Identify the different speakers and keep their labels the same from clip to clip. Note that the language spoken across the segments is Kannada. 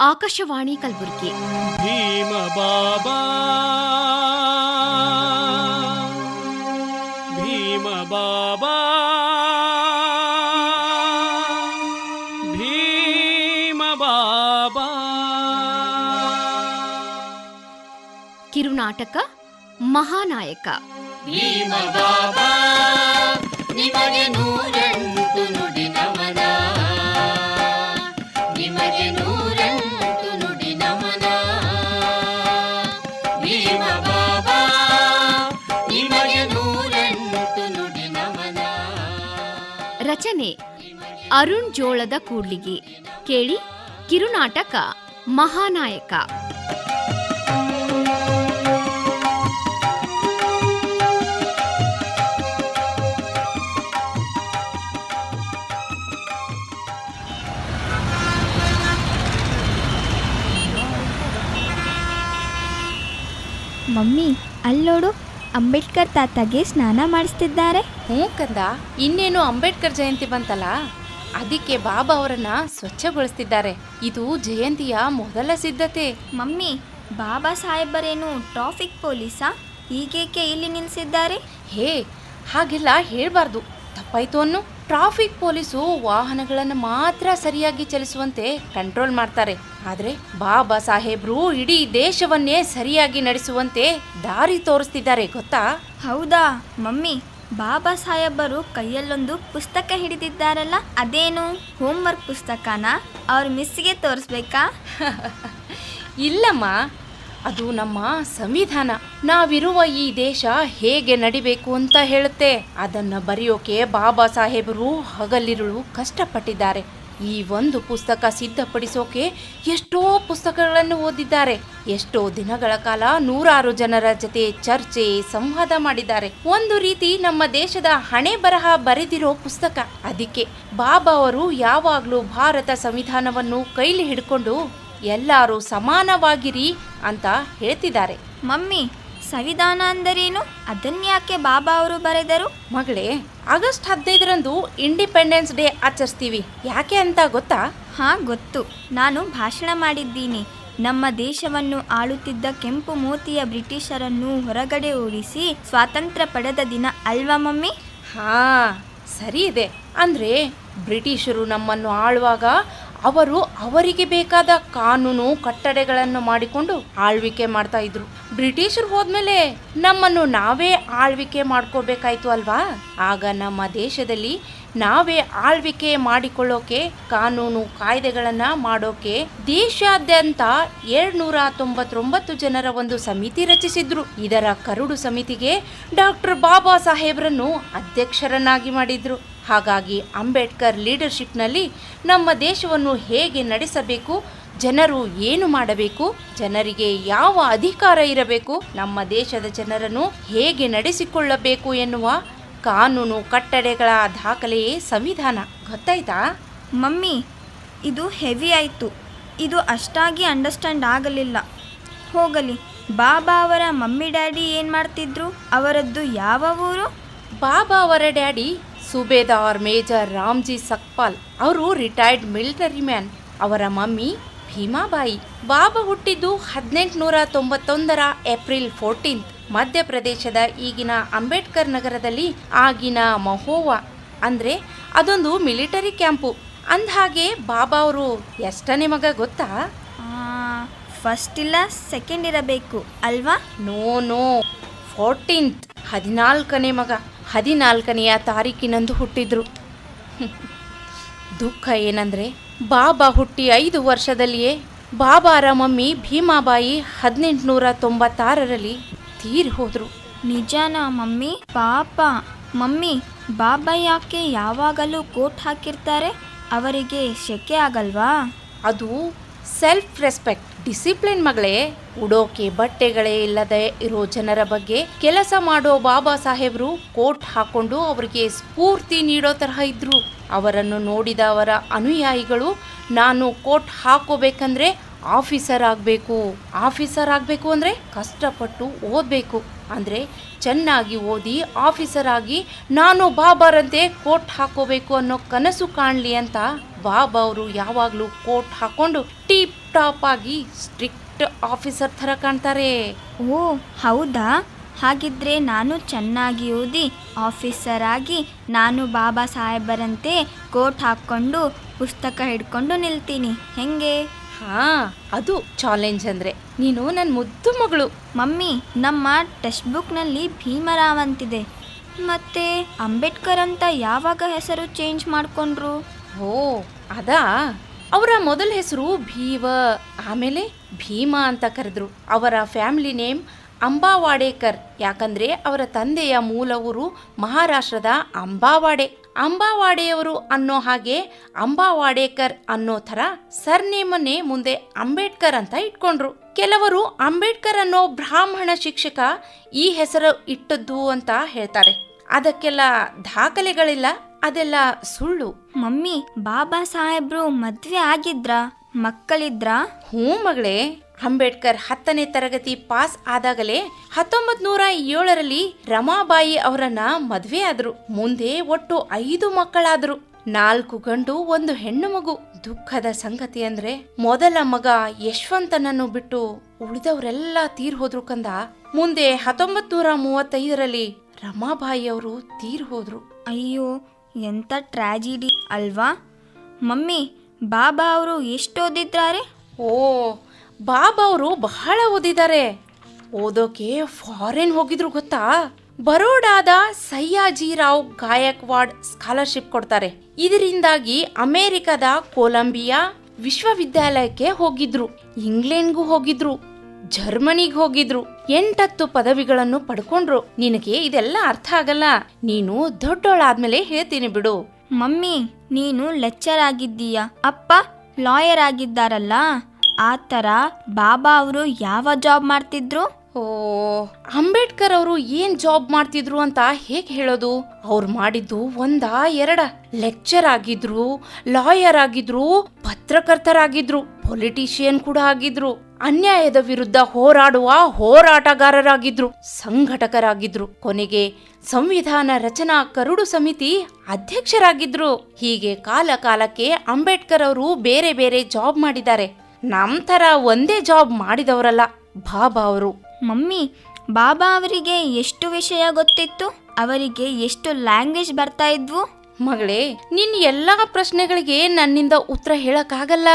Speaker 1: ಆಕಾಶವಾಣಿ ಕಲಬುರಗಿ.
Speaker 2: ಭೀಮ ಬಾಬಾ ಭೀಮ ಬಾಬಾ ಭೀಮ ಬಾಬಾ.
Speaker 1: ಕಿರುನಾಟಕ ಮಹಾನಾಯಕ.
Speaker 3: ಭೀಮ ಬಾಬಾ ನಿಮಗೆ 108 ನುಡಿ ನಮನ, ನಿಮಗೆ 108 ನುಡಿ ನಮನ. ಭೀಮ ಬಾಬಾ ನಿಮಗೆ 108 ನುಡಿ ನಮನ.
Speaker 1: ರಚನೆ ಅರುಣ್ ಜೋಳದ ಕೂಡ್ಲಿಗಿ. ಕೇಳಿ ಕಿರುನಾಟಕ ಮಹಾನಾಯಕ.
Speaker 4: ಮಮ್ಮಿ, ಅಲ್ಲೋಡು, ಅಂಬೇಡ್ಕರ್ ತಾತಗೆ ಸ್ನಾನ ಮಾಡಿಸ್ತಿದ್ದಾರೆ.
Speaker 5: ಹ್ಞೂ ಕಂದ, ಇನ್ನೇನು ಅಂಬೇಡ್ಕರ್ ಜಯಂತಿ ಬಂತಲ್ಲ, ಅದಕ್ಕೆ ಬಾಬಾ ಅವರನ್ನ ಸ್ವಚ್ಛಗೊಳಿಸ್ತಿದ್ದಾರೆ. ಇದು ಜಯಂತಿಯ ಮೊದಲ ಸಿದ್ಧತೆ.
Speaker 4: ಮಮ್ಮಿ, ಬಾಬಾ ಸಾಹೇಬರೇನು ಟ್ರಾಫಿಕ್ ಪೊಲೀಸಾ? ಹೀಗೇಕೆ ಇಲ್ಲಿ ನಿಲ್ಲಿಸಿದ್ದಾರೆ?
Speaker 5: ಹೇ, ಹಾಗೆಲ್ಲ ಹೇಳ್ಬಾರ್ದು, ತಪ್ಪಾಯ್ತು ಅನ್ನು. ಟ್ರಾಫಿಕ್ ಪೊಲೀಸು ವಾಹನಗಳನ್ನು ಮಾತ್ರ ಸರಿಯಾಗಿ ಚಲಿಸುವಂತೆ ಕಂಟ್ರೋಲ್ ಮಾಡ್ತಾರೆ. ಆದ್ರೆ ಬಾಬಾ ಸಾಹೇಬ್ರು ಇಡೀ ದೇಶವನ್ನೇ ಸರಿಯಾಗಿ ನಡೆಸುವಂತೆ ದಾರಿ ತೋರಿಸ್ತಿದ್ದಾರೆ, ಗೊತ್ತಾ?
Speaker 4: ಹೌದಾ ಮಮ್ಮಿ? ಬಾಬಾ ಸಾಹೇಬರು ಕೈಯಲ್ಲೊಂದು ಪುಸ್ತಕ ಹಿಡಿದಿದ್ದಾರಲ್ಲ, ಅದೇನು ಹೋಮ್ವರ್ಕ್ ಪುಸ್ತಕನಾ? ಅವ್ರ ಮಿಸ್ಸಿಗೆ ತೋರಿಸ್ಬೇಕಾ?
Speaker 5: ಇಲ್ಲಮ್ಮ, ಅದು ನಮ್ಮ ಸಂವಿಧಾನ. ನಾವಿರುವ ಈ ದೇಶ ಹೇಗೆ ನಡಿಬೇಕು ಅಂತ ಹೇಳುತ್ತೆ. ಅದನ್ನ ಬರೆಯೋಕೆ ಬಾಬಾ ಸಾಹೇಬರು ಹಗಲಿರುಳು ಕಷ್ಟಪಟ್ಟಿದ್ದಾರೆ. ಈ ಒಂದು ಪುಸ್ತಕ ಸಿದ್ಧಪಡಿಸೋಕೆ ಎಷ್ಟೋ ಪುಸ್ತಕಗಳನ್ನು ಓದಿದ್ದಾರೆ. ಎಷ್ಟೋ ದಿನಗಳ ಕಾಲ ನೂರಾರು ಜನರ ಜೊತೆ ಚರ್ಚೆ ಸಂವಾದ ಮಾಡಿದ್ದಾರೆ. ಒಂದು ರೀತಿ ನಮ್ಮ ದೇಶದ ಹಣೆ ಬರಹ ಬರೆದಿರೋ ಪುಸ್ತಕ. ಅದಕ್ಕೆ ಬಾಬಾ ಅವರು ಯಾವಾಗ್ಲೂ ಭಾರತ ಸಂವಿಧಾನವನ್ನು ಕೈಲಿ ಹಿಡ್ಕೊಂಡು ಎಲ್ಲರೂ ಸಮಾನವಾಗಿರಿ ಅಂತ ಹೇಳ್ತಿದ್ದಾರೆ.
Speaker 4: ಮಮ್ಮಿ, ಸಂವಿಧಾನ ಅಂದರೇನು? ಅದನ್ಯಾಕೆ ಬಾಬಾ ಅವರು ಬರೆದರು?
Speaker 5: ಮಗಳೇ, ಆಗಸ್ಟ್ 15ರಂದು ಇಂಡಿಪೆಂಡೆನ್ಸ್ ಡೇ ಆಚರಿಸ್ತೀವಿ. ಯಾಕೆ ಅಂತ ಗೊತ್ತಾ?
Speaker 4: ಹಾ, ಗೊತ್ತು. ನಾನು ಭಾಷಣ ಮಾಡಿದ್ದೀನಿ. ನಮ್ಮ ದೇಶವನ್ನು ಆಳುತ್ತಿದ್ದ ಕೆಂಪು ಮೂತಿಯ ಬ್ರಿಟಿಷರನ್ನು ಹೊರಗಡೆ ಓಡಿಸಿ ಸ್ವಾತಂತ್ರ್ಯ ಪಡೆದ ದಿನ ಅಲ್ವಾ ಮಮ್ಮಿ?
Speaker 5: ಹಾ, ಸರಿ ಇದೆ. ಅಂದ್ರೆ ಬ್ರಿಟಿಷರು ನಮ್ಮನ್ನು ಆಳುವಾಗ ಅವರು ಅವರಿಗೆ ಬೇಕಾದ ಕಾನೂನು ಕಟ್ಟಳೆಗಳನ್ನು ಮಾಡಿಕೊಂಡು ಆಳ್ವಿಕೆ ಮಾಡ್ತಾ ಇದ್ರು. ಬ್ರಿಟಿಷರು ಹೋದ್ಮೇಲೆ ನಮ್ಮನ್ನು ನಾವೇ ಆಳ್ವಿಕೆ ಮಾಡ್ಕೋಬೇಕಾಯ್ತು ಅಲ್ವಾ? ಆಗ ನಮ್ಮ ದೇಶದಲ್ಲಿ ನಾವೇ ಆಳ್ವಿಕೆ ಮಾಡಿಕೊಳ್ಳೋಕೆ ಕಾನೂನು ಕಾಯ್ದೆಗಳನ್ನ ಮಾಡೋಕೆ ದೇಶಾದ್ಯಂತ 799 ಜನರ ಒಂದು ಸಮಿತಿ ರಚಿಸಿದ್ರು. ಇದರ ಕರಡು ಸಮಿತಿಗೆ ಡಾಕ್ಟರ್ ಬಾಬಾ ಸಾಹೇಬ್ರನ್ನು ಅಧ್ಯಕ್ಷರನ್ನಾಗಿ ಮಾಡಿದ್ರು. ಹಾಗಾಗಿ ಅಂಬೇಡ್ಕರ್ ಲೀಡರ್ಶಿಪ್ನಲ್ಲಿ ನಮ್ಮ ದೇಶವನ್ನು ಹೇಗೆ ನಡೆಸಬೇಕು, ಜನರು ಏನು ಮಾಡಬೇಕು, ಜನರಿಗೆ ಯಾವ ಅಧಿಕಾರ ಇರಬೇಕು, ನಮ್ಮ ದೇಶದ ಜನರನ್ನು ಹೇಗೆ ನಡೆಸಿಕೊಳ್ಳಬೇಕು ಎನ್ನುವ ಕಾನೂನು ಕಟ್ಟಳೆಗಳ ದಾಖಲೆಯೇ ಸಂವಿಧಾನ. ಗೊತ್ತಾಯ್ತಾ?
Speaker 4: ಮಮ್ಮಿ, ಇದು ಹೆವಿ ಆಯಿತು. ಇದು ಅಷ್ಟಾಗಿ ಅಂಡರ್ಸ್ಟ್ಯಾಂಡ್ ಆಗಲಿಲ್ಲ. ಹೋಗಲಿ, ಬಾಬಾ ಅವರ ಮಮ್ಮಿ ಡ್ಯಾಡಿ ಏನು ಮಾಡ್ತಿದ್ರು? ಅವರದ್ದು ಯಾವ ಊರು?
Speaker 5: ಬಾಬಾ ಅವರ ಡ್ಯಾಡಿ ಸುಬೇದಾರ್ ಮೇಜರ್ ರಾಮ್ಜಿ ಸಕ್ಪಾಲ್. ಅವರು ರಿಟೈರ್ಡ್ ಮಿಲಿಟರಿ ಮ್ಯಾನ್. ಅವರ ಮಮ್ಮಿ ಭೀಮಾಬಾಯಿ. ಬಾಬಾ ಹುಟ್ಟಿದ್ದು 1891 ಏಪ್ರಿಲ್ 14 ಮಧ್ಯಪ್ರದೇಶದ ಈಗಿನ ಅಂಬೇಡ್ಕರ್ ನಗರದಲ್ಲಿ. ಆಗಿನ ಮಹೋವಾ ಅಂದ್ರೆ ಅದೊಂದು ಮಿಲಿಟರಿ ಕ್ಯಾಂಪು. ಅಂದಹಾಗೆ ಬಾಬಾ ಅವರು ಎಷ್ಟನೇ ಮಗ ಗೊತ್ತಾ?
Speaker 4: ಫಸ್ಟ್ ಇಲ್ಲ ಸೆಕೆಂಡ್ ಇರಬೇಕು ಅಲ್ವಾ?
Speaker 5: ನೋ 14th 14ನೇ ಮಗ. 14ನೆಯ ತಾರೀಕಿನಂದು ಹುಟ್ಟಿದ್ರು. ದುಃಖ ಏನಂದ್ರೆ ಬಾಬಾ ಹುಟ್ಟಿ 5 ವರ್ಷದಲ್ಲಿಯೇ ಬಾಬಾರ ಮಮ್ಮಿ ಭೀಮಾಬಾಯಿ 1896ರಲ್ಲಿ ತೀರಿ ಹೋದ್ರು.
Speaker 4: ನಿಜಾನಾ ಮಮ್ಮಿ? ಪಾಪ. ಮಮ್ಮಿ, ಬಾಬಾ ಯಾಕೆ ಯಾವಾಗಲೂ ಕೋಟ್ ಹಾಕಿರ್ತಾರೆ? ಅವರಿಗೆ ಶೆಕೆ ಆಗಲ್ವಾ?
Speaker 5: ಅದು ಸೆಲ್ಫ್ ರೆಸ್ಪೆಕ್ಟ್, ಡಿಸಿಪ್ಲಿನ್ ಮಗಳೇ. ಉಡೋಕೆ ಬಟ್ಟೆಗಳೇ ಇಲ್ಲದೆ ಇರೋ ಜನರ ಬಗ್ಗೆ ಕೆಲಸ ಮಾಡೋ ಬಾಬಾ ಸಾಹೇಬ್ರು ಕೋಟ್ ಹಾಕೊಂಡು ಅವರಿಗೆ ಸ್ಫೂರ್ತಿ ನೀಡೋ ತರಹ ಇದ್ರು. ಅವರನ್ನು ನೋಡಿದ ಅವರ ಅನುಯಾಯಿಗಳು, ನಾನು ಕೋಟ್ ಹಾಕೋಬೇಕಂದ್ರೆ ಆಫೀಸರ್ ಆಗಬೇಕು ಅಂದರೆ ಕಷ್ಟಪಟ್ಟು ಓದಬೇಕು, ಅಂದರೆ ಚೆನ್ನಾಗಿ ಓದಿ ಆಫೀಸರ್ ಆಗಿ ನಾನು ಬಾಬಾರಂತೆ ಕೋಟ್ ಹಾಕೋಬೇಕು ಅನ್ನೋ ಕನಸು ಕಾಣಲಿ ಅಂತ ಬಾಬಾ ಅವರು ಯಾವಾಗಲೂ ಕೋಟ್ ಹಾಕೊಂಡು ಟಿಪ್ ಟಾಪ್ ಆಗಿ ಸ್ಟ್ರಿಕ್ಟ್ ಆಫೀಸರ್ ಥರ ಕಾಣ್ತಾರೆ.
Speaker 4: ಓ ಹೌದಾ? ಹಾಗಿದ್ರೆ ನಾನು ಚೆನ್ನಾಗಿ ಓದಿ ಆಫೀಸರ್ ಆಗಿ ನಾನು ಬಾಬಾ ಸಾಹೇಬರಂತೆ ಕೋಟ್ ಹಾಕ್ಕೊಂಡು ಪುಸ್ತಕ ಹಿಡ್ಕೊಂಡು ನಿಲ್ತೀನಿ, ಹೆಂಗೆ?
Speaker 5: ಹಾ, ಅದು ಚಾಲೆಂಜ್ ಅಂದ್ರೆ. ನೀನು ನನ್ನ ಮುದ್ದು ಮಗಳು.
Speaker 4: ಮಮ್ಮಿ, ನಮ್ಮ ಟೆಕ್ಸ್ಟ್ ಬುಕ್ನಲ್ಲಿ ಭೀಮರಾವ್ ಅಂತಿದೆ, ಮತ್ತೆ ಅಂಬೇಡ್ಕರ್ ಅಂತ ಯಾವಾಗ ಹೆಸರು ಚೇಂಜ್ ಮಾಡಿಕೊಂಡ್ರು?
Speaker 5: ಓ ಅದಾ, ಅವರ ಮೊದಲ ಹೆಸರು ಭೀವ, ಆಮೇಲೆ ಭೀಮಾ ಅಂತ ಕರೆದ್ರು. ಅವರ ಫ್ಯಾಮಿಲಿ ನೇಮ್ ಅಂಬಾವಾಡೇಕರ್, ಯಾಕಂದ್ರೆ ಅವರ ತಂದೆಯ ಮೂಲ ಊರು ಮಹಾರಾಷ್ಟ್ರದ ಅಂಬಾವಾಡೆ. ಅಂಬಾವಾಡೆಯವರು ಅನ್ನೋ ಹಾಗೆ ಅಂಬಾವಾಡೇಕರ್ ಅನ್ನೋ ಥರ ಸರ್ನೇಮನ್ನೇ ಮುಂದೆ ಅಂಬೇಡ್ಕರ್ ಅಂತ ಇಟ್ಕೊಂಡ್ರು. ಕೆಲವರು ಅಂಬೇಡ್ಕರ್ ಅನ್ನೋ ಬ್ರಾಹ್ಮಣ ಶಿಕ್ಷಕ ಈ ಹೆಸರು ಇಟ್ಟದ್ದು ಅಂತ ಹೇಳ್ತಾರೆ. ಅದಕ್ಕೆಲ್ಲ ದಾಖಲೆಗಳಿಲ್ಲ, ಅದೆಲ್ಲ ಸುಳ್ಳು.
Speaker 4: ಮಮ್ಮಿ, ಬಾಬಾ ಸಾಹೇಬ್ರು ಮದ್ವೆ ಆಗಿದ್ರಾ? ಮಕ್ಕಳಿದ್ರಾ?
Speaker 5: ಹ್ಞೂ ಮಗಳೇ, ಅಂಬೇಡ್ಕರ್ 10ನೇ ತರಗತಿ ಪಾಸ್ ಆದಾಗಲೇ 1907ರಲ್ಲಿ ರಮಾಬಾಯಿ ಅವರನ್ನ ಮದ್ವೆ ಆದ್ರು. ಮುಂದೆ ಒಟ್ಟು 5 ಮಕ್ಕಳಾದ್ರು, 4 ಗಂಡು 1 ಹೆಣ್ಣು ಮಗು. ದುಃಖದ ಸಂಗತಿ ಅಂದ್ರೆ ಮೊದಲ ಮಗ ಯಶವಂತನನ್ನು ಬಿಟ್ಟು ಉಳಿದವರೆಲ್ಲ ತೀರ್ ಹೋದ್ರು ಕಂದ. ಮುಂದೆ 1935ರಲ್ಲಿ ರಮಾಬಾಯಿ ಅವರು ತೀರ್ ಹೋದ್ರು.
Speaker 4: ಅಯ್ಯೋ, ಎಂತ ಟ್ರಾಜಿಡಿ ಅಲ್ವಾ? ಮಮ್ಮಿ, ಬಾಬಾ ಅವರು ಎಷ್ಟು ಓದಿದ್ದಾರೆ?
Speaker 5: ಓ, ಬಾಬಾ ಅವರು ಬಹಳ ಓದಿದ್ದಾರೆ. ಓದೋಕೆ ಫಾರಿನ್ ಹೋಗಿದ್ರು ಗೊತ್ತಾ? ಬರೋಡಾದ ಸಯ್ಯಾಜಿರಾವ್ ಗಾಯಕ್ವಾಡ್ ಸ್ಕಾಲರ್ಶಿಪ್ ಕೊಡ್ತಾರೆ. ಇದರಿಂದಾಗಿ ಅಮೆರಿಕದ ಕೊಲಂಬಿಯಾ ವಿಶ್ವವಿದ್ಯಾಲಯಕ್ಕೆ ಹೋಗಿದ್ರು, ಇಂಗ್ಲೆಂಡ್ಗೂ ಹೋಗಿದ್ರು, ಜರ್ಮನಿಗೆ ಹೋಗಿದ್ರು. 8 ಪದವಿಗಳನ್ನು ಪಡ್ಕೊಂಡ್ರು. ನಿನಗೆ ಇದೆಲ್ಲ ಅರ್ಥ ಆಗಲ್ಲ, ನೀನು ದೊಡ್ಡೋಳಾದ್ಮೇಲೆ ಹೇಳ್ತೀನಿ ಬಿಡು.
Speaker 4: ಮಮ್ಮಿ, ನೀನು ಲೆಕ್ಚರ್ ಆಗಿದ್ದೀಯಾ, ಅಪ್ಪ ಲಾಯರ್ ಆಗಿದ್ದಾರಲ್ಲ, ಆ ಥರ ಬಾಬಾ ಅವರು ಯಾವ ಜಾಬ್ ಮಾಡ್ತಿದ್ರು?
Speaker 5: ಓ, ಅಂಬೇಡ್ಕರ್ ಅವರು ಏನ್ ಜಾಬ್ ಮಾಡ್ತಿದ್ರು ಅಂತ ಹೇಗೆ ಹೇಳೋದು? ಅವ್ರು ಮಾಡಿದ್ದು 1-2. ಲೆಕ್ಚರ್ ಆಗಿದ್ರು, ಲಾಯರ್ ಆಗಿದ್ರು, ಪತ್ರಕರ್ತರಾಗಿದ್ರು, ಪೊಲಿಟಿಷಿಯನ್ ಕೂಡ ಆಗಿದ್ರು, ಅನ್ಯಾಯದ ವಿರುದ್ಧ ಹೋರಾಡುವ ಹೋರಾಟಗಾರರಾಗಿದ್ರು, ಸಂಘಟಕರಾಗಿದ್ರು, ಕೊನೆಗೆ ಸಂವಿಧಾನ ರಚನಾ ಕರಡು ಸಮಿತಿ ಅಧ್ಯಕ್ಷರಾಗಿದ್ರು. ಹೀಗೆ ಕಾಲ ಕಾಲಕ್ಕೆ ಅಂಬೇಡ್ಕರ್ ಅವರು ಬೇರೆ ಬೇರೆ ಜಾಬ್ ಮಾಡಿದ್ದಾರೆ. ನಮ್ ತರ ಒಂದೇ ಜಾಬ್ ಮಾಡಿದವರಲ್ಲ ಬಾಬಾ ಅವರು.
Speaker 4: ಮಮ್ಮಿ, ಬಾಬಾ ಅವರಿಗೆ ಎಷ್ಟು ವಿಷಯ ಗೊತ್ತಿತ್ತು? ಅವರಿಗೆ ಎಷ್ಟು ಲ್ಯಾಂಗ್ವೇಜ್ ಬರ್ತಾ ಇದ್ವು?
Speaker 5: ಮಗಳೇ, ನಿನ್ ಎಲ್ಲಾ ಪ್ರಶ್ನೆಗಳಿಗೆ ನನ್ನಿಂದ ಉತ್ತರ ಹೇಳಕ್ಕಾಗಲ್ಲ.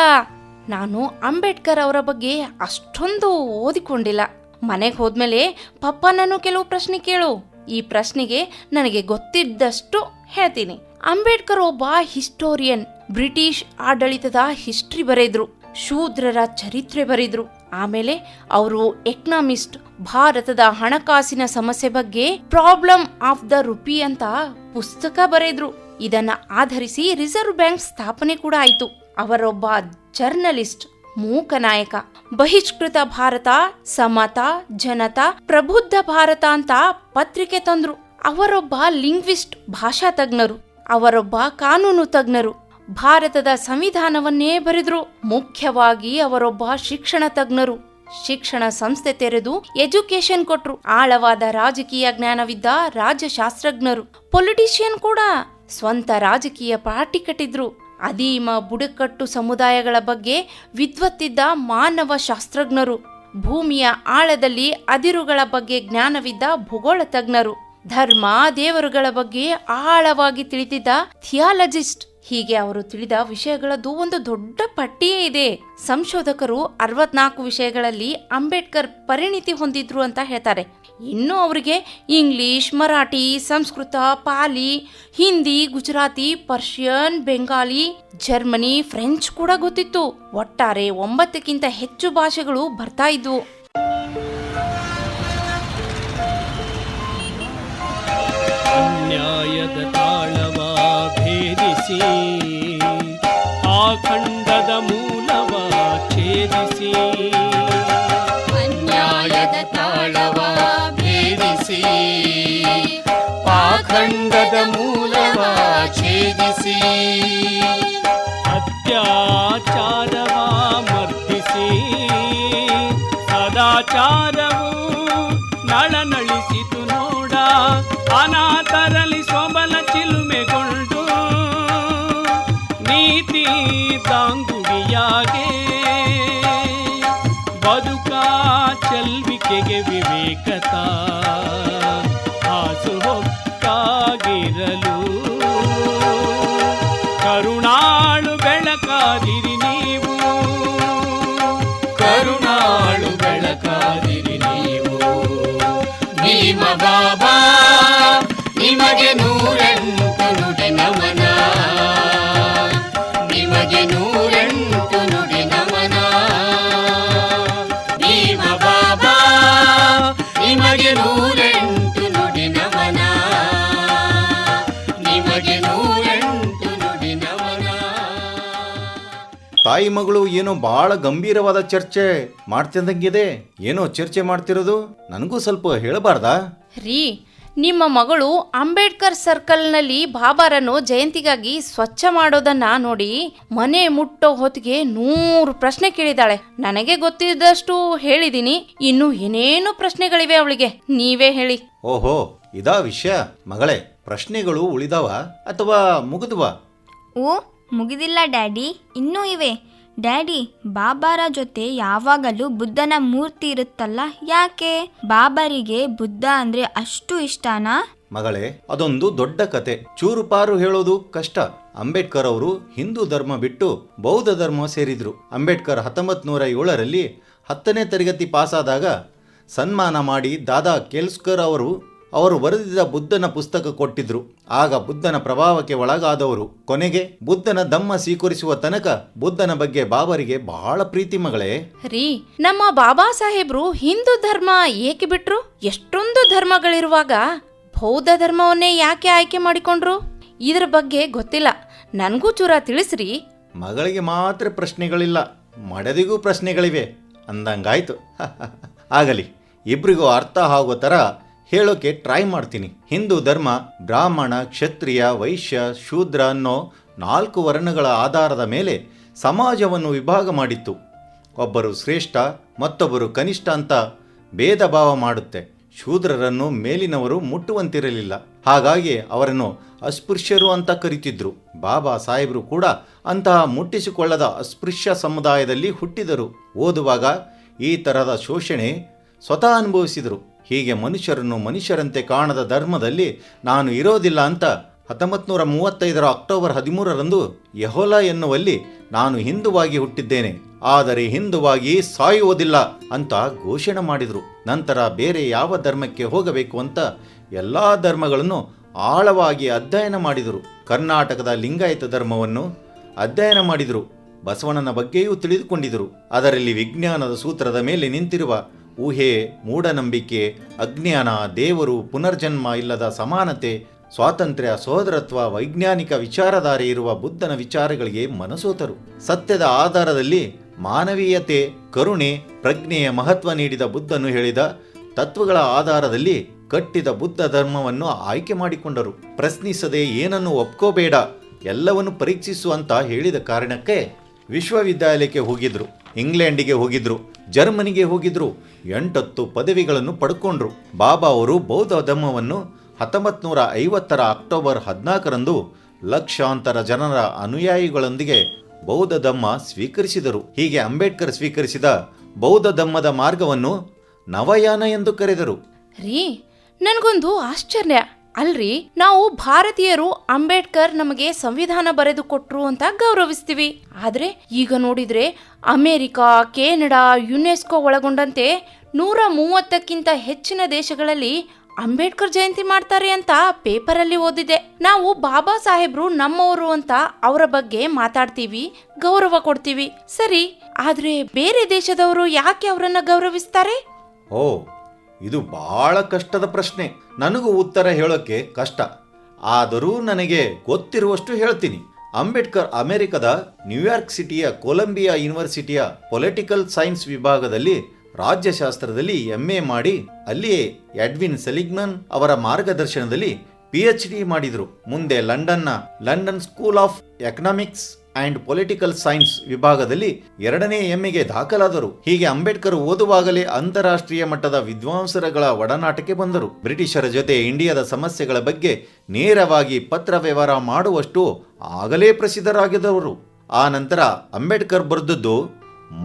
Speaker 5: ನಾನು ಅಂಬೇಡ್ಕರ್ ಅವರ ಬಗ್ಗೆ ಅಷ್ಟೊಂದು ಓದಿಕೊಂಡಿಲ್ಲ. ಮನೆಗೆ ಹೋದ್ಮೇಲೆ ಪಪ್ಪನನ್ನು ಕೆಲವು ಪ್ರಶ್ನೆ ಕೇಳು. ಈ ಪ್ರಶ್ನೆಗೆ ನನಗೆ ಗೊತ್ತಿದ್ದಷ್ಟು ಹೇಳ್ತೀನಿ. ಅಂಬೇಡ್ಕರ್ ಒಬ್ಬ ಹಿಸ್ಟೋರಿಯನ್. ಬ್ರಿಟಿಷ್ ಆಡಳಿತದ ಹಿಸ್ಟ್ರಿ ಬರೆದ್ರು, ಶೂದ್ರರ ಚರಿತ್ರೆ ಬರೆದ್ರು. ಆಮೇಲೆ ಅವರು ಎಕನಾಮಿಸ್ಟ್. ಭಾರತದ ಹಣಕಾಸಿನ ಸಮಸ್ಯೆ ಬಗ್ಗೆ ಪ್ರಾಬ್ಲಮ್ ಆಫ್ ದ ರುಪಿ ಅಂತ ಪುಸ್ತಕ ಬರೆದ್ರು. ಇದನ್ನ ಆಧರಿಸಿ ರಿಸರ್ವ್ ಬ್ಯಾಂಕ್ ಸ್ಥಾಪನೆ ಕೂಡ ಆಯ್ತು. ಅವರೊಬ್ಬ ಜರ್ನಲಿಸ್ಟ್, ಮೂಕ ನಾಯಕ. ಬಹಿಷ್ಕೃತ ಭಾರತ, ಸಮತಾ, ಜನತಾ, ಪ್ರಬುದ್ಧ ಭಾರತ ಅಂತ ಪತ್ರಿಕೆ ತಂದ್ರು. ಅವರೊಬ್ಬ ಲಿಂಗ್ವಿಸ್ಟ್, ಭಾಷಾ ತಜ್ಞರು. ಅವರೊಬ್ಬ ಕಾನೂನು ತಜ್ಞರು. ಭಾರತದ ಸಂವಿಧಾನವನ್ನೇ ಬರೆದ್ರು. ಮುಖ್ಯವಾಗಿ ಅವರೊಬ್ಬ ಶಿಕ್ಷಣ ತಜ್ಞರು. ಶಿಕ್ಷಣ ಸಂಸ್ಥೆ ತೆರೆದು ಎಜುಕೇಶನ್ ಕೊಟ್ರು. ಆಳವಾದ ರಾಜಕೀಯ ಜ್ಞಾನವಿದ್ದ ರಾಜ್ಯಶಾಸ್ತ್ರಜ್ಞರು. ಪೊಲಿಟಿಷಿಯನ್ ಕೂಡ. ಸ್ವಂತ ರಾಜಕೀಯ ಪಾರ್ಟಿ ಕಟ್ಟಿದ್ರು. ಅದೀಮ ಬುಡಕಟ್ಟು ಸಮುದಾಯಗಳ ಬಗ್ಗೆ ವಿದ್ವತ್ತಿದ್ದ ಮಾನವ ಶಾಸ್ತ್ರಜ್ಞರು. ಭೂಮಿಯ ಆಳದಲ್ಲಿ ಅದಿರುಗಳ ಬಗ್ಗೆ ಜ್ಞಾನವಿದ್ದ ಭೂಗೋಳ ತಜ್ಞರು. ಧರ್ಮ, ದೇವರುಗಳ ಬಗ್ಗೆ ಆಳವಾಗಿ ತಿಳಿದಿದ್ದ ಥಿಯಾಲಜಿಸ್ಟ್. ಹೀಗೆ ಅವರು ತಿಳಿದ ವಿಷಯಗಳದ್ದು ಒಂದು ದೊಡ್ಡ ಪಟ್ಟಿಯೇ ಇದೆ. ಸಂಶೋಧಕರು 64 ವಿಷಯಗಳಲ್ಲಿ ಅಂಬೇಡ್ಕರ್ ಪರಿಣಿತಿ ಹೊಂದಿದ್ರು ಅಂತ ಹೇಳ್ತಾರೆ. ಇನ್ನು ಅವರಿಗೆ English, Marathi, Sanskrit, Pali, Hindi, Gujarati, Persian, Bengali, Germany, French ಕೂಡ ಗೊತ್ತಿತ್ತು. ಒಟ್ಟಾರೆ 9ಕ್ಕಿಂತ ಹೆಚ್ಚು ಭಾಷೆಗಳು ಬರ್ತಾ ಇದ್ವು.
Speaker 2: ಅನ್ಯಾಯದ ತಾಳವ ಭೇದಿಸಿ ಆ ಖಂಡದ ಮೂಲವ ಛೇದಿಸಿ,
Speaker 3: ಅನ್ಯಾಯದ ತಾಳವ ಭೇದಿಸಿ ಪಾಖಂಡದ ಮೂಲವ ಛೇದಿಸಿ,
Speaker 2: ಅತ್ಯಾಚಾರವ ಮರ್ದಿಸಿ ಸದಾಚಾರವು ನಳನಳಿಸಿತು ನೋಡ. ಅನಾಥರಲ್ಲಿ ಸೊಬಲ ಚಿಲುಮೆಗೊಂಡು ನೀತಿ ತಾಂಗುಡಿಯಾಗೆ ಬದುಕ ಚೆಲ್ವಿಕೆಗೆ ವಿವೇಕತ ಹಾಸು ಹೊಕ್ಕಾಗಿರಲು ಕರುಣಾಳು ಬೆಳಕಾದಿರಿ ನೀವು,
Speaker 3: ಕರುಣಾಳು ಬೆಳಕಾದಿರಿ ನೀವು. ಭೀಮ ಬಾಬಾ ನಿಮಗೆ 108 ನುಡಿ ನಮನ, ನಿಮಗೆ 108 ನುಡಿ ನಮನ. ಭೀಮ ಬಾಬಾ ನಿಮಗೆ 108 ನುಡಿ ನಮನ, ನಿಮಗೆ 108 ನುಡಿ ನಮನ.
Speaker 6: ತಾಯಿ ಮಗಳು ಏನೋ ಬಹಳ ಗಂಭೀರವಾದ ಚರ್ಚೆ ಮಾಡ್ತಿದ್ದಂಗಿದೆ. ಏನೋ ಚರ್ಚೆ ಮಾಡ್ತಿರೋದು, ನನಗೂ ಸ್ವಲ್ಪ ಹೇಳಬಾರ್ದಾ?
Speaker 5: ರೀ, ನಿಮ್ಮ ಮಗಳು ಅಂಬೇಡ್ಕರ್ ಸರ್ಕಲ್ನಲ್ಲಿ ಬಾಬಾರನ್ನು ಜಯಂತಿಗಾಗಿ ಸ್ವಚ್ಛ ಮಾಡೋದನ್ನ ನೋಡಿ ಮನೆ ಮುಟ್ಟೋ ಹೊತ್ತಿಗೆ 100 ಪ್ರಶ್ನೆ ಕೇಳಿದಾಳೆ. ನನಗೆ ಗೊತ್ತಿದ್ದಷ್ಟು ಹೇಳಿದೀನಿ, ಇನ್ನು ಏನೇನು ಪ್ರಶ್ನೆಗಳಿವೆ ಅವಳಿಗೆ. ನೀವೇ ಹೇಳಿ.
Speaker 6: ಓಹೋ, ಇದಾ ವಿಷಯ ಮಗಳೇ. ಪ್ರಶ್ನೆಗಳು ಉಳಿದವ ಅಥವಾ ಮುಗಿದ್ವಾ?
Speaker 4: ಓ, ಮುಗಿದಿಲ್ಲ ಡ್ಯಾಡಿ, ಇನ್ನೂ ಇವೆ. ಡ್ಯಾಡಿ, ಬಾಬಾರ ಜೊತೆ ಯಾವಾಗಲೂ ಬುದ್ಧನ ಮೂರ್ತಿ ಇರುತ್ತಲ್ಲ, ಯಾಕೆ? ಬಾಬರಿಗೆ ಬುದ್ಧ ಅಂದ್ರೆ ಅಷ್ಟು ಇಷ್ಟನಾ?
Speaker 6: ಮಗಳೇ, ಅದೊಂದು ದೊಡ್ಡ ಕತೆ. ಚೂರುಪಾರು ಹೇಳೋದು ಕಷ್ಟ. ಅಂಬೇಡ್ಕರ್ ಅವರು ಹಿಂದೂ ಧರ್ಮ ಬಿಟ್ಟು ಬೌದ್ಧ ಧರ್ಮ ಸೇರಿದ್ರು. ಅಂಬೇಡ್ಕರ್ 1907ರಲ್ಲಿ 10ನೇ ತರಗತಿ ಪಾಸಾದಾಗ ಸನ್ಮಾನ ಮಾಡಿ ದಾದಾ ಕೆಲ್ಸ್ಕರ್ ಅವರು ಬರೆದಿದ್ದ ಬುದ್ಧನ ಪುಸ್ತಕ ಕೊಟ್ಟಿದ್ರು. ಆಗ ಬುದ್ಧನ ಪ್ರಭಾವಕ್ಕೆ ಒಳಗಾದವರು ಕೊನೆಗೆ ಬುದ್ಧನ ಧಮ್ಮ ಸ್ವೀಕರಿಸುವ ತನಕ ಬುದ್ಧನ ಬಗ್ಗೆ ಬಾಬರಿಗೆ ಬಹಳ ಪ್ರೀತಿ ಮಗಳೇ.
Speaker 5: ರೀ, ನಮ್ಮ ಬಾಬಾ ಸಾಹೇಬ್ರು ಹಿಂದೂ ಧರ್ಮ ಏಕೆ ಬಿಟ್ರು? ಎಷ್ಟೊಂದು ಧರ್ಮಗಳಿರುವಾಗ ಬೌದ್ಧ ಧರ್ಮವನ್ನೇ ಯಾಕೆ ಆಯ್ಕೆ ಮಾಡಿಕೊಂಡ್ರು? ಇದ್ರ ಬಗ್ಗೆ ಗೊತ್ತಿಲ್ಲ, ನನಗೂ ಚೂರ ತಿಳಿಸ್ರಿ.
Speaker 6: ಮಗಳಿಗೆ ಮಾತ್ರ ಪ್ರಶ್ನೆಗಳಿಲ್ಲ, ಮಡದಿಗೂ ಪ್ರಶ್ನೆಗಳಿವೆ ಅಂದಂಗಾಯ್ತು. ಆಗಲಿ, ಇಬ್ರಿಗೂ ಅರ್ಥ ಆಗೋ ಥರ ಹೇಳೋಕೆ ಟ್ರೈ ಮಾಡ್ತೀನಿ. ಹಿಂದೂ ಧರ್ಮ ಬ್ರಾಹ್ಮಣ, ಕ್ಷತ್ರಿಯ, ವೈಶ್ಯ, ಶೂದ್ರ ಅನ್ನೋ 4 ವರ್ಣಗಳ ಆಧಾರದ ಮೇಲೆ ಸಮಾಜವನ್ನು ವಿಭಾಗ ಮಾಡಿತ್ತು. ಒಬ್ಬರು ಶ್ರೇಷ್ಠ, ಮತ್ತೊಬ್ಬರು ಕನಿಷ್ಠ ಅಂತ ಭೇದ ಭಾವ ಮಾಡುತ್ತೆ. ಶೂದ್ರರನ್ನು ಮೇಲಿನವರು ಮುಟ್ಟುವಂತಿರಲಿಲ್ಲ, ಹಾಗಾಗಿ ಅವರನ್ನು ಅಸ್ಪೃಶ್ಯರು ಅಂತ ಕರೀತಿದ್ರು. ಬಾಬಾ ಸಾಹೇಬರು ಕೂಡ ಅಂತಹ ಮುಟ್ಟಿಸಿಕೊಳ್ಳದ ಅಸ್ಪೃಶ್ಯ ಸಮುದಾಯದಲ್ಲಿ ಹುಟ್ಟಿದರು. ಓದುವಾಗ ಈ ತರಹದ ಶೋಷಣೆ ಸ್ವತಃ ಅನುಭವಿಸಿದರು. ಹೀಗೆ ಮನುಷ್ಯರನ್ನು ಮನುಷ್ಯರಂತೆ ಕಾಣದ ಧರ್ಮದಲ್ಲಿ ನಾನು ಇರೋದಿಲ್ಲ ಅಂತ 1935 ಅಕ್ಟೋಬರ್ 13ರಂದು ಯಹೋಲಾ ಎನ್ನುವಲ್ಲಿ ನಾನು ಹಿಂದುವಾಗಿ ಹುಟ್ಟಿದ್ದೇನೆ, ಆದರೆ ಹಿಂದುವಾಗಿ ಸಾಯುವುದಿಲ್ಲ ಅಂತ ಘೋಷಣೆ ಮಾಡಿದರು. ನಂತರ ಬೇರೆ ಯಾವ ಧರ್ಮಕ್ಕೆ ಹೋಗಬೇಕು ಅಂತ ಎಲ್ಲ ಧರ್ಮಗಳನ್ನು ಆಳವಾಗಿ ಅಧ್ಯಯನ ಮಾಡಿದರು. ಕರ್ನಾಟಕದ ಲಿಂಗಾಯತ ಧರ್ಮವನ್ನು ಅಧ್ಯಯನ ಮಾಡಿದರು. ಬಸವಣ್ಣನ ಬಗ್ಗೆಯೂ ತಿಳಿದುಕೊಂಡಿದ್ದರು. ಅದರಲ್ಲಿ ವಿಜ್ಞಾನದ ಸೂತ್ರದ ಮೇಲೆ ನಿಂತಿರುವ ಊಹೆ, ಮೂಢನಂಬಿಕೆ, ಅಜ್ಞಾನ, ದೇವರು, ಪುನರ್ಜನ್ಮ ಇಲ್ಲದ ಸಮಾನತೆ, ಸ್ವಾತಂತ್ರ್ಯ, ಸಹೋದರತ್ವ, ವೈಜ್ಞಾನಿಕ ವಿಚಾರಧಾರೆ ಇರುವ ಬುದ್ಧನ ವಿಚಾರಗಳಿಗೆ ಮನಸೋತರು. ಸತ್ಯದ ಆಧಾರದಲ್ಲಿ ಮಾನವೀಯತೆ, ಕರುಣೆ, ಪ್ರಜ್ಞೆಯ ಮಹತ್ವ ನೀಡಿದ ಬುದ್ಧನು ಹೇಳಿದ ತತ್ವಗಳ ಆಧಾರದಲ್ಲಿ ಕಟ್ಟಿದ ಬುದ್ಧ ಧರ್ಮವನ್ನು ಆಯ್ಕೆ ಮಾಡಿಕೊಂಡರು. ಪ್ರಶ್ನಿಸದೆ ಏನನ್ನು ಒಪ್ಕೋಬೇಡ, ಎಲ್ಲವನ್ನು ಪರೀಕ್ಷಿಸು ಅಂತ ಹೇಳಿದ ಕಾರಣಕ್ಕೆ ವಿಶ್ವವಿದ್ಯಾಲಯಕ್ಕೆ ಹೋಗಿದ್ರು, ಇಂಗ್ಲೆಂಡಿಗೆ ಹೋಗಿದ್ರು, ಜರ್ಮನಿಗೆ ಹೋಗಿದ್ರು, 8 ಪದವಿಗಳನ್ನು ಪಡ್ಕೊಂಡ್ರು. ಬಾಬಾ ಅವರು ಬೌದ್ಧ ಧರ್ಮವನ್ನು 1950 ಅಕ್ಟೋಬರ್ 14ರಂದು ಲಕ್ಷಾಂತರ ಜನರ ಅನುಯಾಯಿಗಳೊಂದಿಗೆ ಬೌದ್ಧ ಧರ್ಮ ಸ್ವೀಕರಿಸಿದರು. ಹೀಗೆ ಅಂಬೇಡ್ಕರ್ ಸ್ವೀಕರಿಸಿದ ಬೌದ್ಧ ಧರ್ಮದ ಮಾರ್ಗವನ್ನು ನವಯಾನ ಎಂದು ಕರೆದರು.
Speaker 5: ರೀ, ನನಗೊಂದು ಆಶ್ಚರ್ಯ. ಅಲ್ರಿ, ನಾವು ಭಾರತೀಯರು ಅಂಬೇಡ್ಕರ್ ನಮಗೆ ಸಂವಿಧಾನ ಬರೆದು ಕೊಟ್ರು ಅಂತ ಗೌರವಿಸ್ತೀವಿ. ಆದ್ರೆ ಈಗ ನೋಡಿದ್ರೆ ಅಮೆರಿಕಾ, ಕೆನಡಾ, ಯುನೆಸ್ಕೋ ಒಳಗೊಂಡಂತೆ 130ಕ್ಕಿಂತ ಹೆಚ್ಚಿನ ದೇಶಗಳಲ್ಲಿ ಅಂಬೇಡ್ಕರ್ ಜಯಂತಿ ಮಾಡ್ತಾರೆ ಅಂತ ಪೇಪರಲ್ಲಿ ಓದಿದೆ. ನಾವು ಬಾಬಾ ಸಾಹೇಬ್ರು ನಮ್ಮವರು ಅಂತ ಅವರ ಬಗ್ಗೆ ಮಾತಾಡ್ತೀವಿ, ಗೌರವ ಕೊಡ್ತೀವಿ, ಸರಿ. ಆದ್ರೆ ಬೇರೆ ದೇಶದವರು ಯಾಕೆ ಅವರನ್ನ ಗೌರವಿಸ್ತಾರೆ?
Speaker 6: ಓ, ಇದು ಬಹಳ ಕಷ್ಟದ ಪ್ರಶ್ನೆ. ನನಗೂ ಉತ್ತರ ಹೇಳೋಕೆ ಕಷ್ಟ, ಆದರೂ ನನಗೆ ಗೊತ್ತಿರುವಷ್ಟು ಹೇಳ್ತೀನಿ. ಅಂಬೇಡ್ಕರ್ ಅಮೆರಿಕದ ನ್ಯೂಯಾರ್ಕ್ ಸಿಟಿಯ ಕೊಲಂಬಿಯಾ ಯೂನಿವರ್ಸಿಟಿಯ ಪೊಲಿಟಿಕಲ್ ಸೈನ್ಸ್ ವಿಭಾಗದಲ್ಲಿ ರಾಜ್ಯಶಾಸ್ತ್ರದಲ್ಲಿ MA ಮಾಡಿ ಅಲ್ಲಿಯೇ ಎಡ್ವಿನ್ ಸೆಲಿಗ್ಮನ್ ಅವರ ಮಾರ್ಗದರ್ಶನದಲ್ಲಿ PhD ಮಾಡಿದರು. ಮುಂದೆ London school of economics and political science ವಿಭಾಗದಲ್ಲಿ 2ನೇ MAಗೆ ದಾಖಲಾದರು. ಹೀಗೆ ಅಂಬೇಡ್ಕರ್ ಓದುವಾಗಲೇ ಅಂತಾರಾಷ್ಟ್ರೀಯ ಮಟ್ಟದ ವಿದ್ವಾಂಸರುಗಳ ಒಡನಾಟಕ್ಕೆ ಬಂದರು. ಬ್ರಿಟಿಷರ ಜೊತೆ ಇಂಡಿಯಾದ ಸಮಸ್ಯೆಗಳ ಬಗ್ಗೆ ನೇರವಾಗಿ ಪತ್ರ ವ್ಯವಹಾರ ಮಾಡುವಷ್ಟು ಆಗಲೇ ಪ್ರಸಿದ್ಧರಾಗಿದ್ದವರು. ಆ ನಂತರ ಅಂಬೇಡ್ಕರ್ ಬರೆದದ್ದು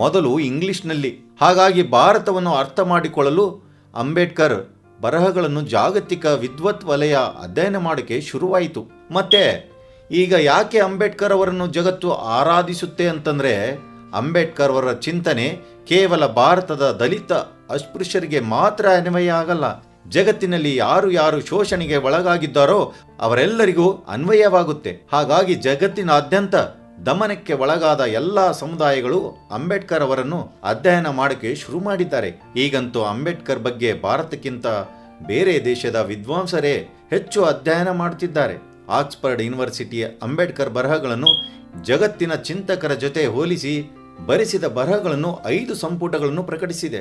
Speaker 6: ಮೊದಲು ಇಂಗ್ಲಿಷ್ನಲ್ಲಿ. ಹಾಗಾಗಿ ಭಾರತವನ್ನು ಅರ್ಥ ಮಾಡಿಕೊಳ್ಳಲು ಅಂಬೇಡ್ಕರ್ ಬರಹಗಳನ್ನು ಜಾಗತಿಕ ವಿದ್ವತ್ ವಲಯ ಅಧ್ಯಯನ ಮಾಡೋಕ್ಕೆ ಶುರುವಾಯಿತು. ಮತ್ತೆ ಈಗ ಯಾಕೆ ಅಂಬೇಡ್ಕರ್ ಅವರನ್ನು ಜಗತ್ತು ಆರಾಧಿಸುತ್ತೆ ಅಂತಂದರೆ, ಅಂಬೇಡ್ಕರ್ ಅವರ ಚಿಂತನೆ ಕೇವಲ ಭಾರತದ ದಲಿತ ಅಸ್ಪೃಶ್ಯರಿಗೆ ಮಾತ್ರ ಅನ್ವಯ ಆಗಲ್ಲ. ಜಗತ್ತಿನಲ್ಲಿ ಯಾರು ಯಾರು ಶೋಷಣೆಗೆ ಒಳಗಾಗಿದ್ದಾರೋ ಅವರೆಲ್ಲರಿಗೂ ಅನ್ವಯವಾಗುತ್ತೆ. ಹಾಗಾಗಿ ಜಗತ್ತಿನಾದ್ಯಂತ ದಮನಕ್ಕೆ ಒಳಗಾದ ಎಲ್ಲ ಸಮುದಾಯಗಳು ಅಂಬೇಡ್ಕರ್ ಅವರನ್ನು ಅಧ್ಯಯನ ಮಾಡೋಕ್ಕೆ ಶುರು ಮಾಡಿದ್ದಾರೆ. ಈಗಂತೂ ಅಂಬೇಡ್ಕರ್ ಬಗ್ಗೆ ಭಾರತಕ್ಕಿಂತ ಬೇರೆ ದೇಶದ ವಿದ್ವಾಂಸರೇ ಹೆಚ್ಚು ಅಧ್ಯಯನ ಮಾಡುತ್ತಿದ್ದಾರೆ. ಆಕ್ಸ್ಫರ್ಡ್ ಯೂನಿವರ್ಸಿಟಿಯ ಅಂಬೇಡ್ಕರ್ ಬರಹಗಳನ್ನು ಜಗತ್ತಿನ ಚಿಂತಕರ ಜೊತೆ ಹೋಲಿಸಿ ಬರೆಸಿದ ಬರಹಗಳನ್ನು 5 ಸಂಪುಟಗಳನ್ನು ಪ್ರಕಟಿಸಿದೆ.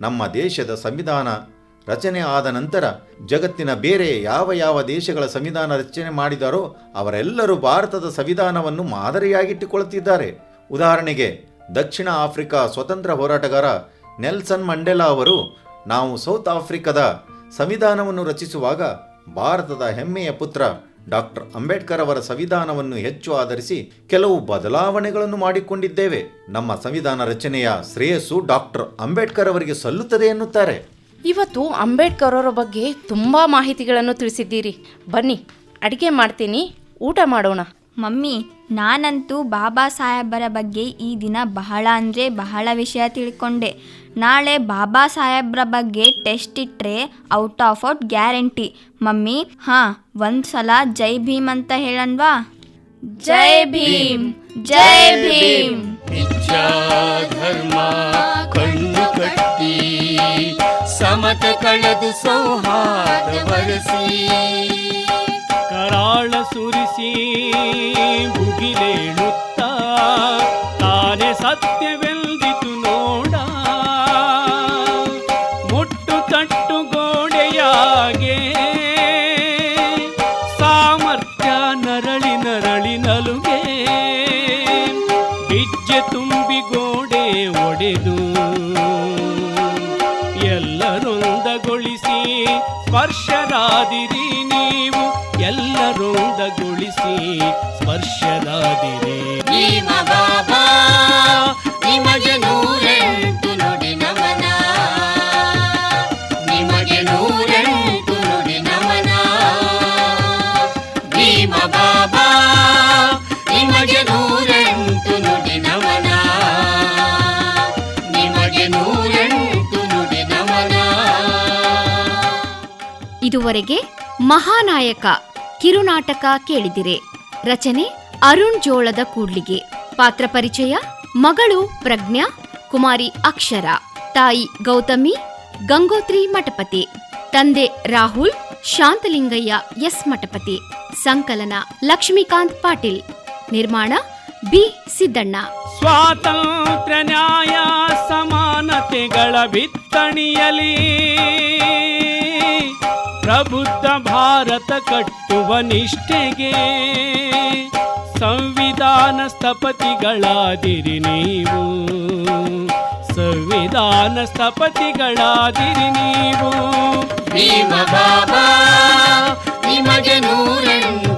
Speaker 6: ನಮ್ಮ ದೇಶದ ಸಂವಿಧಾನ ರಚನೆ ಆದ ನಂತರ ಜಗತ್ತಿನ ಬೇರೆ ಯಾವ ಯಾವ ದೇಶಗಳ ಸಂವಿಧಾನ ರಚನೆ ಮಾಡಿದಾರೋ ಅವರೆಲ್ಲರೂ ಭಾರತದ ಸಂವಿಧಾನವನ್ನು ಮಾದರಿಯಾಗಿಟ್ಟುಕೊಳ್ಳುತ್ತಿದ್ದಾರೆ. ಉದಾಹರಣೆಗೆ ದಕ್ಷಿಣ ಆಫ್ರಿಕಾ ಸ್ವತಂತ್ರ ಹೋರಾಟಗಾರ ನೆಲ್ಸನ್ ಮಂಡೇಲಾ ಅವರು, ನಾವು ಸೌತ್ ಆಫ್ರಿಕಾದ ಸಂವಿಧಾನವನ್ನು ರಚಿಸುವಾಗ ಭಾರತದ ಹೆಮ್ಮೆಯ ಪುತ್ರ ಡಾಕ್ಟರ್ ಅಂಬೇಡ್ಕರ್ ಅವರ ಸಂವಿಧಾನವನ್ನು ಹೆಚ್ಚು ಆಧರಿಸಿ ಕೆಲವು ಬದಲಾವಣೆಗಳನ್ನು ಮಾಡಿಕೊಂಡಿದ್ದೇವೆ. ನಮ್ಮ ಸಂವಿಧಾನ ರಚನೆಯ ಶ್ರೇಯಸ್ಸು ಡಾಕ್ಟರ್ ಅಂಬೇಡ್ಕರ್ ಅವರಿಗೆ ಸಲ್ಲುತ್ತದೆ ಎನ್ನುತ್ತಾರೆ.
Speaker 5: ಇವತ್ತು ಅಂಬೇಡ್ಕರ್ ಅವರ ಬಗ್ಗೆ ತುಂಬ ಮಾಹಿತಿಗಳನ್ನು ತಿಳಿಸಿದ್ದೀರಿ. ಬನ್ನಿ, ಅಡುಗೆ ಮಾಡ್ತೀನಿ, ಊಟ ಮಾಡೋಣ.
Speaker 4: ಮಮ್ಮಿ, ನಾನಂತೂ ಬಾಬಾ ಸಾಹೇಬರ ಬಗ್ಗೆ ಈ ದಿನ ಬಹಳ ಅಂದರೆ ಬಹಳ ವಿಷಯ ತಿಳ್ಕೊಂಡೆ. ನಾಳೆ ಬಾಬಾ ಸಾಹೇಬ್ರ ಬಗ್ಗೆ ಟೆಸ್ಟ್ ಇಟ್ಟರೆ out of out guarantee. Mummy, ಹಾಂ, ಒಂದು ಸಲ ಜೈ ಭೀಮ್ ಅಂತ ಹೇಳನ್ವಾ? ಜೈ ಭೀಮ್, ಜೈ ಭೀಮ್.
Speaker 3: ಇಚ್ಛಾ ಧರ್ಮ ಕಣ್ಣು ಕಟ್ಟಿ ಸಮತ ಕಳೆದು ಸೌಹಾರ್ದ ಬರಸಿ
Speaker 2: ಕರಾಳ ಸುರಿಸಿ ಮುಗಿಲೇಳುತ್ತ ತಾನೇ ಸತ್ಯವೆಲ್ದಿತು ನೋಡ, ಮುಟ್ಟು ತಟ್ಟು ಗೋಡೆಯಾಗೆ ಸಾಮರ್ಥ್ಯ ನರಳಿ ನರಳಿ ನಲುಗೆ ಬಿಜ್ಜೆ ತುಂಬಿ ಗೋಡೆ ಒಡೆದು ಎಲ್ಲರೊಂದಗೊಳಿಸಿ ಸ್ಪರ್ಶರಾದಿರಿ ನೀವು, ಎಲ್ಲರೊಂದಗೊಳಿಸಿ ಸ್ಪರ್ಶರಾದಿರಿ.
Speaker 3: ಭೀಮ ಬಾಬಾ ನಿಮಗೆ 108 ನುಡಿ ನಮನ, ನಿಮಗೆ 108 ನುಡಿ ನಮನ. ಭೀಮ ಬಾಬಾ ನಿಮಗೆ 108 ನುಡಿ ನಮನ, ನಿಮಗೆ 108 ನುಡಿ ನಮನ.
Speaker 1: ಇದುವರೆಗೆ ಮಹಾನಾಯಕ ಕಿರುನಾಟಕ ಕೇಳಿದಿರೆ. ರಚನೆ ಅರುಣ್ ಜೋಳದ ಕೂಡ್ಲಿಗೆ. ಪಾತ್ರ ಪರಿಚಯ: ಮಗಳು ಪ್ರಜ್ಞಾ, ಕುಮಾರಿ ಅಕ್ಷರ, ತಾಯಿ ಗೌತಮಿ, ಗಂಗೋತ್ರಿ ಮಠಪತಿ, ತಂದೆ ರಾಹುಲ್, ಶಾಂತಲಿಂಗಯ್ಯ ಎಸ್ ಮಠಪತಿ. ಸಂಕಲನ ಲಕ್ಷ್ಮೀಕಾಂತ್ ಪಾಟೀಲ್. ನಿರ್ಮಾಣ ಬಿ ಸಿದ್ದಣ್ಣ.
Speaker 2: ಸ್ವಾತಂತ್ರ್ಯ ನ್ಯಾಯ ಸಮಾನತೆಗಳ ಬಿತ್ತಣಿಯಲಿ ಪ್ರಬುದ್ಧ ಭಾರತ ಕಟ್ಟುವ ನಿಷ್ಠೆಗೆ ಸಂವಿಧಾನ ಸ್ಥಪತಿಗಳಾದಿರಿ ನೀವು, ಸಂವಿಧಾನ ಸ್ಥಪತಿಗಳಾದಿರಿ ನೀವು.
Speaker 3: ಭೀಮ ಬಾಬಾ ನಿಮಗೆ 108